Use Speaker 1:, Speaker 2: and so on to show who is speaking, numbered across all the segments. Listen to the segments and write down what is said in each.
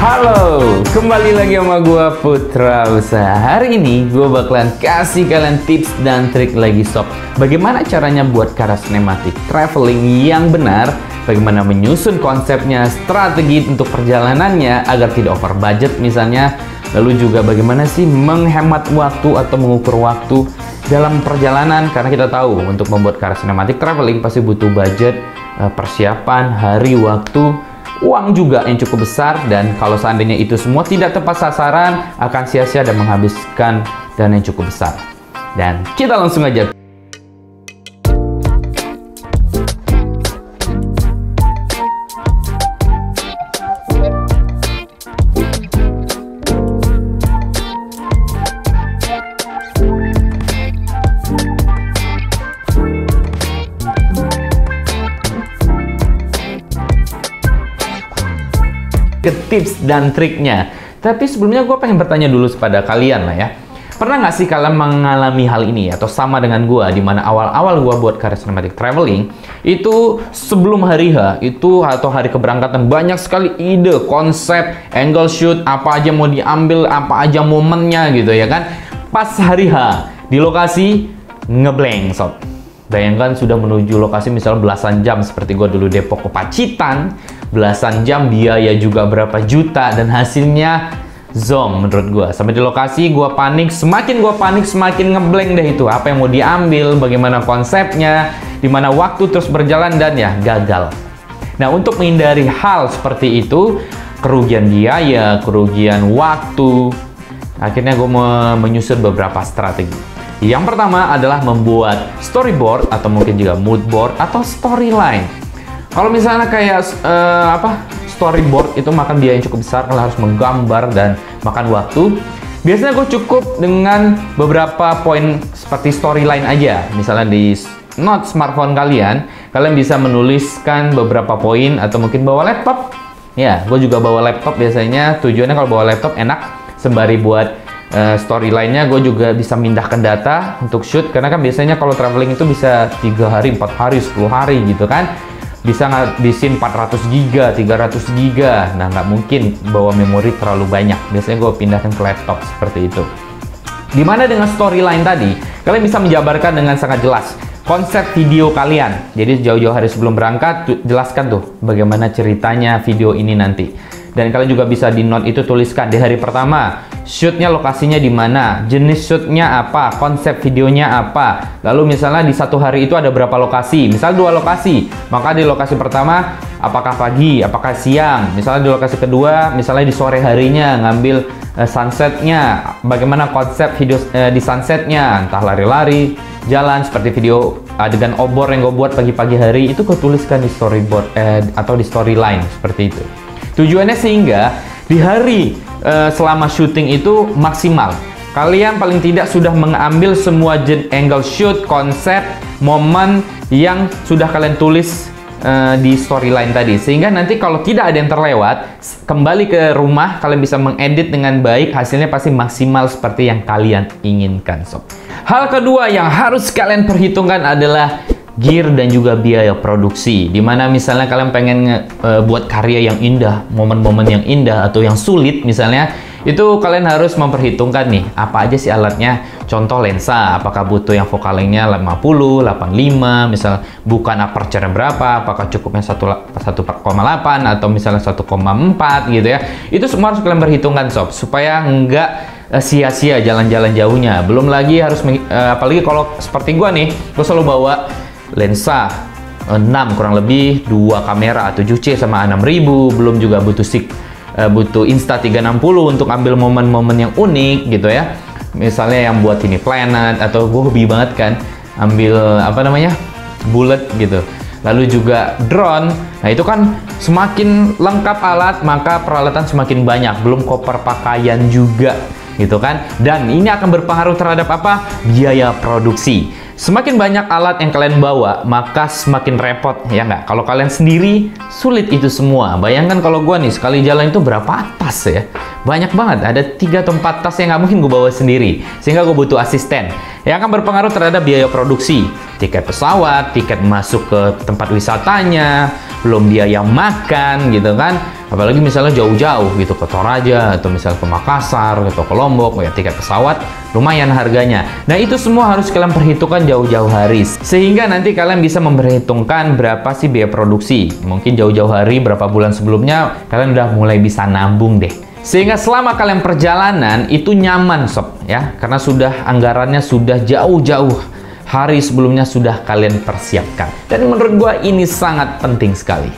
Speaker 1: Halo, kembali lagi sama gua Putra Usaha. Hari ini gua bakalan kasih kalian tips dan trik lagi sob. Bagaimana caranya buat karya sinematik traveling yang benar, bagaimana menyusun konsepnya, strategi untuk perjalanannya agar tidak over budget misalnya. Lalu juga bagaimana sih menghemat waktu atau mengukur waktu dalam perjalanan, karena kita tahu untuk membuat karya sinematik traveling pasti butuh budget, persiapan, hari, waktu, uang juga yang cukup besar, dan kalau seandainya itu semua tidak tepat sasaran akan sia-sia dan menghabiskan dana yang cukup besar. Dan kita langsung aja. Ke tips dan triknya. Tapi sebelumnya gue pengen bertanya dulu kepada kalian lah ya. Pernah nggak sih kalian mengalami hal ini atau sama dengan gue, di mana awal-awal gue buat karya cinematic traveling itu sebelum hari H itu atau hari keberangkatan banyak sekali ide, konsep, angle shoot, apa aja mau diambil, apa aja momennya gitu ya kan. Pas hari H di lokasi ngeblank sob. Bayangkan sudah menuju lokasi misal belasan jam seperti gue dulu Depok ke Pacitan, belasan jam, biaya juga berapa juta, dan hasilnya zong menurut gue. Sampai di lokasi gue panik, semakin ngeblank deh itu. Apa yang mau diambil, bagaimana konsepnya, dimana waktu terus berjalan, dan ya gagal. Nah, untuk menghindari hal seperti itu, kerugian biaya, kerugian waktu, akhirnya gue menyusun beberapa strategi. Yang pertama adalah membuat storyboard atau mungkin juga mood board atau storyline. Kalau misalnya kayak storyboard itu makan biaya yang cukup besar, kalau harus menggambar dan makan waktu. Biasanya gue cukup dengan beberapa poin seperti storyline aja. Misalnya di note smartphone kalian bisa menuliskan beberapa poin atau mungkin bawa laptop. Ya, gue juga bawa laptop biasanya. Tujuannya kalau bawa laptop enak, sembari buat storyline-nya gue juga bisa mindahkan data untuk shoot, karena kan biasanya kalau traveling itu bisa 3 hari, 4 hari, 10 hari gitu kan, bisa ngabisin 400 GB, 300 GB. Nah, nggak mungkin bawa memori terlalu banyak, biasanya gue pindahkan ke laptop seperti itu. Dimana dengan storyline tadi kalian bisa menjabarkan dengan sangat jelas konsep video kalian. Jadi jauh-jauh hari sebelum berangkat jelaskan tuh bagaimana ceritanya video ini nanti. Dan kalian juga bisa di note itu tuliskan di hari pertama shootnya lokasinya di mana, jenis shootnya apa, konsep videonya apa. Lalu misalnya di satu hari itu ada berapa lokasi, misal 2 lokasi, maka di lokasi pertama apakah pagi, apakah siang. Misalnya di lokasi kedua, misalnya di sore harinya ngambil sunsetnya, bagaimana konsep video di sunsetnya, entah lari-lari, jalan seperti video adegan obor yang gue buat pagi-pagi hari itu gue tuliskan di storyboard atau di storyline seperti itu. Tujuannya sehingga di hari selama syuting itu maksimal. Kalian paling tidak sudah mengambil semua angle shoot, konsep, momen yang sudah kalian tulis di storyline tadi. Sehingga nanti kalau tidak ada yang terlewat, kembali ke rumah kalian bisa mengedit dengan baik, hasilnya pasti maksimal seperti yang kalian inginkan sob. Hal kedua yang harus kalian perhitungkan adalah gear dan juga biaya produksi. Dimana misalnya kalian pengen buat karya yang indah, momen-momen yang indah atau yang sulit misalnya, itu kalian harus memperhitungkan nih apa aja sih alatnya. Contoh lensa, apakah butuh yang focal lengthnya 50, 85, misal bukan aperture berapa, apakah cukupnya 1,8 atau misalnya 1,4 gitu ya. Itu semua harus kalian perhitungkan sob, supaya nggak sia-sia jalan-jalan jauhnya. Belum lagi harus apalagi kalau seperti gua nih, gua selalu bawa lensa 6 kurang lebih, 2 kamera 7C sama 6000, belum juga butuh Insta360 untuk ambil momen-momen yang unik gitu ya. Misalnya yang buat ini planet, atau gue hobi banget kan ambil apa namanya, bullet gitu. Lalu juga drone. Nah itu kan semakin lengkap alat, maka peralatan semakin banyak. Belum koper pakaian juga gitu kan. Dan ini akan berpengaruh terhadap apa? Biaya produksi. Semakin banyak alat yang kalian bawa, maka semakin repot, ya nggak? Kalau kalian sendiri, sulit itu semua. Bayangkan kalau gue nih, sekali jalan itu berapa tas ya? Banyak banget, ada 3 atau 4 tas yang nggak mungkin gue bawa sendiri. Sehingga gue butuh asisten. Yang akan berpengaruh terhadap biaya produksi. Tiket pesawat, tiket masuk ke tempat wisatanya, belum biaya makan gitu kan. Apalagi misalnya jauh-jauh gitu, ke Toraja, atau misalnya ke Makassar, atau ke Lombok, ya tiket pesawat lumayan harganya. Nah itu semua harus kalian perhitungkan jauh-jauh hari. Sehingga nanti kalian bisa memperhitungkan berapa sih biaya produksi. Mungkin jauh-jauh hari, berapa bulan sebelumnya, kalian udah mulai bisa nabung deh. Sehingga selama kalian perjalanan itu nyaman sob ya, karena sudah anggarannya sudah jauh-jauh hari sebelumnya sudah kalian persiapkan. Dan menurut gua ini sangat penting sekali.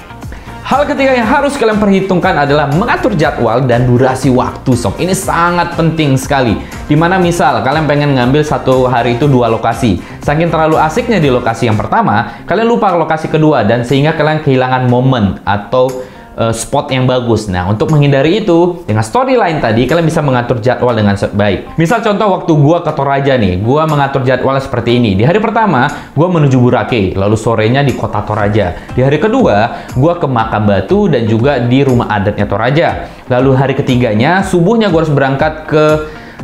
Speaker 1: Hal ketiga yang harus kalian perhitungkan adalah mengatur jadwal dan durasi waktu sob. Ini sangat penting sekali. Dimana misal kalian pengen ngambil satu hari itu 2 lokasi. Saking terlalu asiknya di lokasi yang pertama, kalian lupa lokasi kedua dan sehingga kalian kehilangan momen atau spot yang bagus. Nah, untuk menghindari itu, dengan storyline tadi, kalian bisa mengatur jadwal dengan baik. Misal contoh waktu gua ke Toraja nih, gua mengatur jadwal seperti ini. Di hari pertama, gua menuju Burake, lalu sorenya di kota Toraja. Di hari kedua, gua ke Makam Batu dan juga di rumah adatnya Toraja. Lalu hari ketiganya, subuhnya gua harus berangkat ke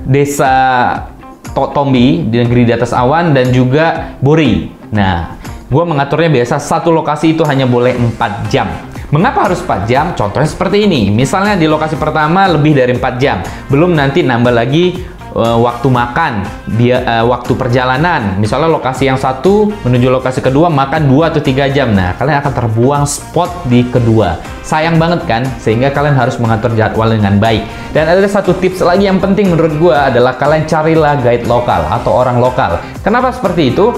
Speaker 1: desa Tombi, di negeri di atas awan, dan juga Bori. Nah, gua mengaturnya biasa satu lokasi itu hanya boleh 4 jam. Mengapa harus 4 jam? Contohnya seperti ini. Misalnya di lokasi pertama lebih dari 4 jam. Belum nanti nambah lagi waktu makan, waktu perjalanan. Misalnya lokasi yang satu menuju lokasi kedua makan 2 atau 3 jam. Nah, kalian akan terbuang spot di kedua. Sayang banget kan? Sehingga kalian harus mengatur jadwal dengan baik. Dan ada satu tips lagi yang penting menurut gua adalah kalian carilah guide lokal atau orang lokal. Kenapa seperti itu?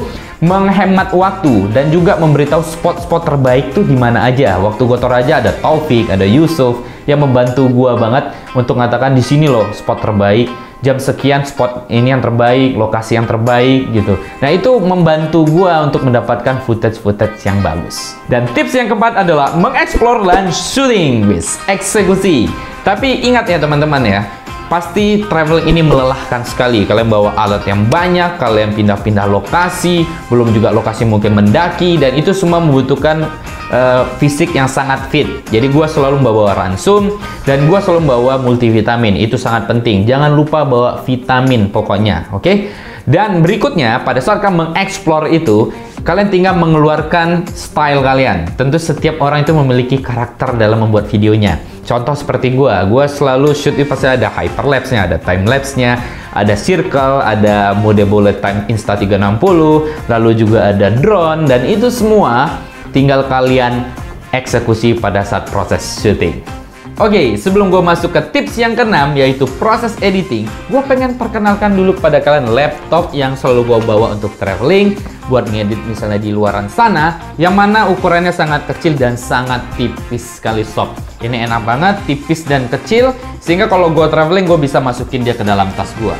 Speaker 1: Menghemat waktu dan juga memberitahu spot-spot terbaik tuh di mana aja. Waktu gua Toraja ada Taufik, ada Yusuf yang membantu gua banget untuk mengatakan di sini loh spot terbaik, jam sekian spot ini yang terbaik, lokasi yang terbaik gitu. Nah itu membantu gua untuk mendapatkan footage-footage yang bagus. Dan tips yang keempat adalah mengeksplor dan shooting with eksekusi. Tapi ingat ya teman-teman ya, pasti traveling ini melelahkan sekali. Kalian bawa alat yang banyak, kalian pindah-pindah lokasi, belum juga lokasi mungkin mendaki, dan itu semua membutuhkan fisik yang sangat fit. Jadi gua selalu bawa ransum dan gua selalu bawa multivitamin. Itu sangat penting. Jangan lupa bawa vitamin pokoknya, oke? Dan berikutnya, pada saat kalian mengeksplor itu, kalian tinggal mengeluarkan style kalian. Tentu setiap orang itu memiliki karakter dalam membuat videonya. Contoh seperti gua selalu shoot itu pasti ada hyperlapse-nya, ada timelapse-nya, ada circle, ada mode bullet time Insta360, lalu juga ada drone, dan itu semua tinggal kalian eksekusi pada saat proses syuting. Oke, sebelum gue masuk ke tips yang keenam, yaitu proses editing, gue pengen perkenalkan dulu kepada kalian laptop yang selalu gue bawa untuk traveling, buat ngedit misalnya di luaran sana, yang mana ukurannya sangat kecil dan sangat tipis sekali sob. Ini enak banget, tipis dan kecil, sehingga kalau gue traveling, gue bisa masukin dia ke dalam tas gue.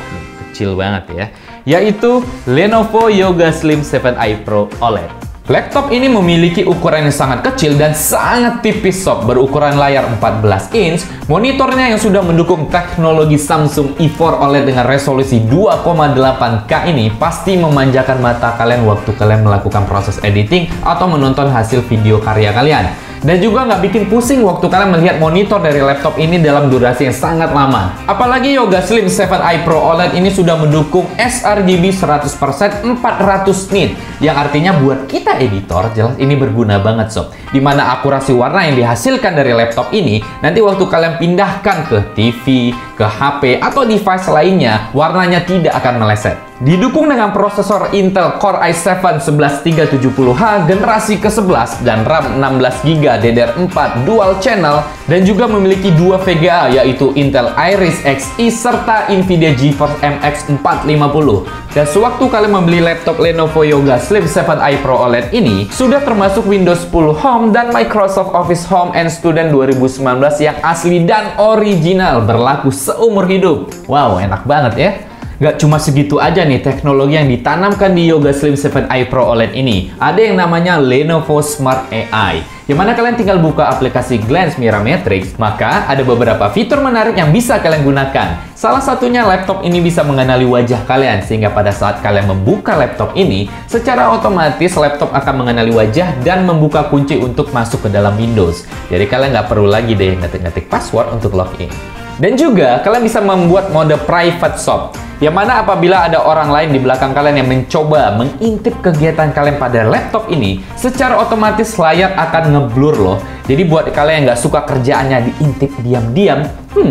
Speaker 1: Kecil banget ya. Yaitu Lenovo Yoga Slim 7i Pro OLED. Laptop ini memiliki ukuran yang sangat kecil dan sangat tipis sob, berukuran layar 14 inch, monitornya yang sudah mendukung teknologi Samsung E4 OLED dengan resolusi 2,8K ini pasti memanjakan mata kalian waktu kalian melakukan proses editing atau menonton hasil video karya kalian. Dan juga nggak bikin pusing waktu kalian melihat monitor dari laptop ini dalam durasi yang sangat lama. Apalagi Yoga Slim 7i Pro OLED ini sudah mendukung sRGB 100% 400 nit, yang artinya buat kita editor jelas ini berguna banget sob. Dimana akurasi warna yang dihasilkan dari laptop ini nanti waktu kalian pindahkan ke TV, ke HP atau device lainnya, warnanya tidak akan meleset. Didukung dengan prosesor Intel Core i7-11370H generasi ke-11 dan RAM 16GB DDR4 dual channel, dan juga memiliki 2 VGA yaitu Intel Iris Xe serta Nvidia GeForce MX 450. Dan sewaktu kalian membeli laptop Lenovo Yoga Slim 7i Pro OLED ini sudah termasuk Windows 10 Home dan Microsoft Office Home and Student 2019 yang asli dan original, berlaku seumur hidup. Wow, enak banget ya. Gak cuma segitu aja nih teknologi yang ditanamkan di Yoga Slim 7i Pro OLED ini. Ada yang namanya Lenovo Smart AI, yang mana kalian tinggal buka aplikasi Glance Mirametrix, maka ada beberapa fitur menarik yang bisa kalian gunakan. Salah satunya laptop ini bisa mengenali wajah kalian, sehingga pada saat kalian membuka laptop ini, secara otomatis laptop akan mengenali wajah dan membuka kunci untuk masuk ke dalam Windows. Jadi kalian nggak perlu lagi deh ngetik-ngetik password untuk login. Dan juga kalian bisa membuat mode private shop, yang mana apabila ada orang lain di belakang kalian yang mencoba mengintip kegiatan kalian pada laptop ini, secara otomatis layar akan ngeblur loh. Jadi buat kalian yang nggak suka kerjaannya diintip diam-diam,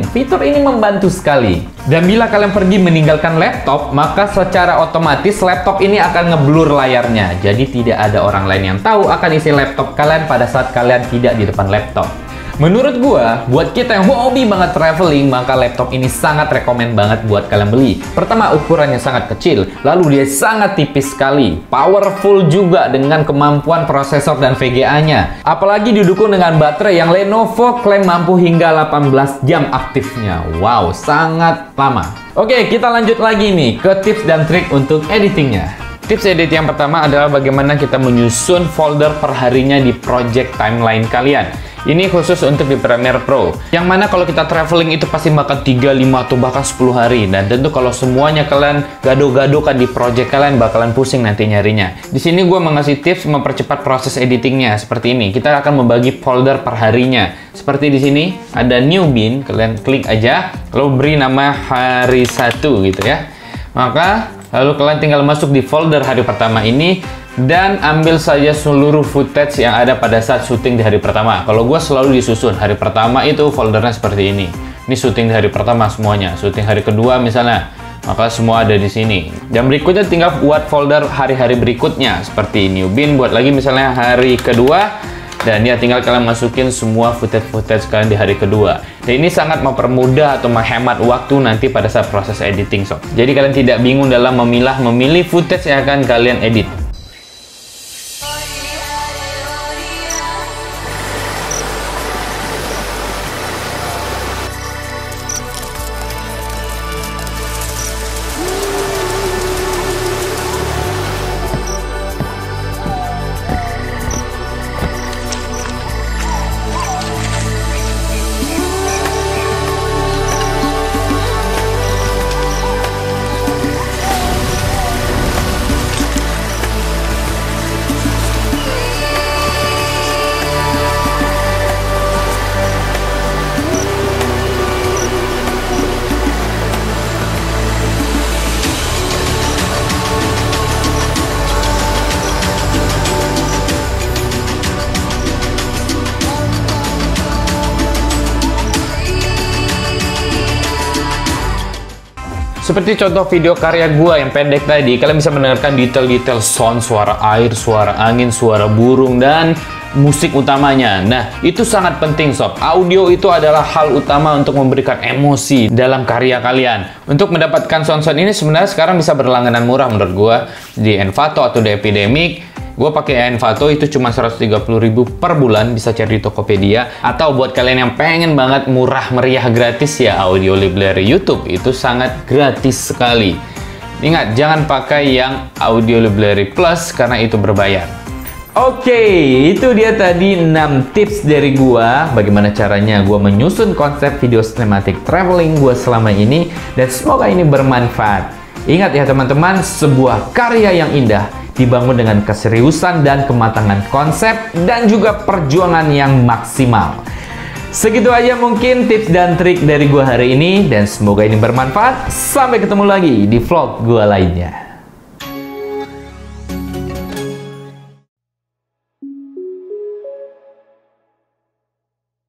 Speaker 1: fitur ini membantu sekali. Dan bila kalian pergi meninggalkan laptop, maka secara otomatis laptop ini akan ngeblur layarnya. Jadi tidak ada orang lain yang tahu akan isi laptop kalian pada saat kalian tidak di depan laptop. Menurut gua, buat kita yang hobi banget traveling, maka laptop ini sangat rekomen banget buat kalian beli. Pertama, ukurannya sangat kecil, lalu dia sangat tipis sekali, powerful juga dengan kemampuan prosesor dan VGA-nya. Apalagi didukung dengan baterai yang Lenovo klaim mampu hingga 18 jam aktifnya. Wow, sangat lama. Oke, kita lanjut lagi nih ke tips dan trik untuk editingnya. Tips edit yang pertama adalah bagaimana kita menyusun folder perharinya di project timeline kalian. Ini khusus untuk di Premiere Pro, yang mana kalau kita traveling itu pasti makan 3, 5, atau bahkan 10 hari. Dan tentu kalau semuanya kalian gado-gadokan di project kalian, bakalan pusing nanti nyarinya. Di sini gue mengasih tips mempercepat proses editingnya seperti ini. Kita akan membagi folder perharinya. Seperti di sini ada new bin, kalian klik aja, lalu beri nama hari 1 gitu ya. Maka lalu kalian tinggal masuk di folder hari pertama ini dan ambil saja seluruh footage yang ada pada saat syuting di hari pertama. Kalau gue selalu disusun, hari pertama itu foldernya seperti ini. Ini syuting di hari pertama semuanya. Syuting hari kedua misalnya, maka semua ada di sini. Dan berikutnya tinggal buat folder hari-hari berikutnya. Seperti new bin, buat lagi misalnya hari kedua. Dan ya tinggal kalian masukin semua footage-footage kalian di hari kedua. Dan ini sangat mempermudah atau menghemat waktu nanti pada saat proses editing sob. Jadi kalian tidak bingung dalam memilih footage yang akan kalian edit. Seperti contoh video karya gua yang pendek tadi, kalian bisa mendengarkan detail-detail sound, suara air, suara angin, suara burung, dan musik utamanya. Nah, itu sangat penting sob. Audio itu adalah hal utama untuk memberikan emosi dalam karya kalian. Untuk mendapatkan sound-sound ini sebenarnya sekarang bisa berlangganan murah menurut gua di Envato atau di Epidemic. Gue pakai Envato itu cuma 130.000 per bulan, bisa cari di Tokopedia. Atau buat kalian yang pengen banget murah meriah gratis ya, audio library YouTube itu sangat gratis sekali. Ingat, jangan pakai yang audio library plus karena itu berbayar. Oke, itu dia tadi 6 tips dari gua bagaimana caranya gua menyusun konsep video cinematic traveling gua selama ini, dan semoga ini bermanfaat. Ingat ya teman-teman, sebuah karya yang indah dibangun dengan keseriusan dan kematangan konsep dan juga perjuangan yang maksimal. Segitu aja mungkin tips dan trik dari gua hari ini, dan semoga ini bermanfaat. Sampai ketemu lagi di vlog gua lainnya.